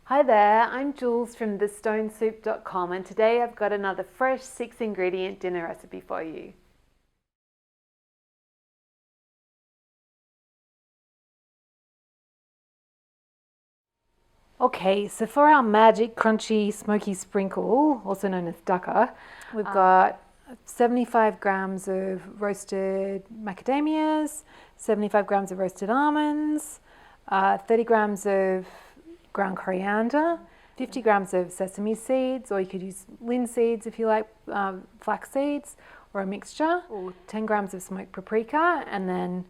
Hi there, I'm Jules from thestonesoup.com and today I've got another fresh 6-ingredient dinner recipe for you. Okay, so for our magic crunchy smoky sprinkle, also known as dukkha, we've got 75 grams of roasted macadamias, 75 grams of roasted almonds, 30 grams of ground coriander, 50 grams of sesame seeds, or you could use linseeds if you like, flax seeds, or a mixture, or 10 grams of smoked paprika, and then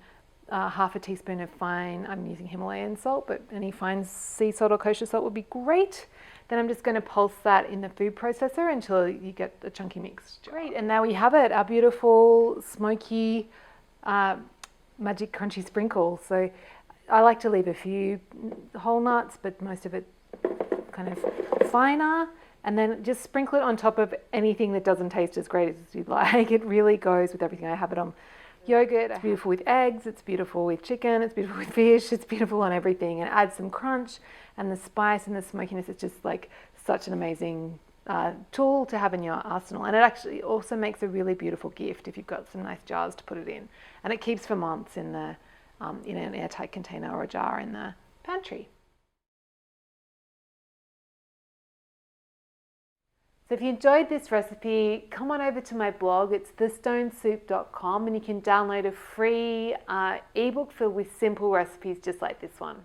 half a teaspoon of fine, I'm using Himalayan salt, but any fine sea salt or kosher salt would be great. Then I'm just going to pulse that in the food processor until you get a chunky mixture. Great, and now we have it, our beautiful smoky magic crunchy sprinkle. So I like to leave a few whole nuts, but most of it kind of finer, and then just sprinkle it on top of anything that doesn't taste as great as you'd like. It really goes with everything. I have it on yogurt, it's beautiful with eggs, it's beautiful with chicken, it's beautiful with fish, it's beautiful on everything, and adds some crunch, and the spice and the smokiness is just like such an amazing tool to have in your arsenal. And it actually also makes a really beautiful gift if you've got some nice jars to put it in, and it keeps for months in the in an airtight container or a jar in the pantry. So if you enjoyed this recipe, come on over to my blog. It's thestonesoup.com, and you can download a free ebook filled with simple recipes just like this one.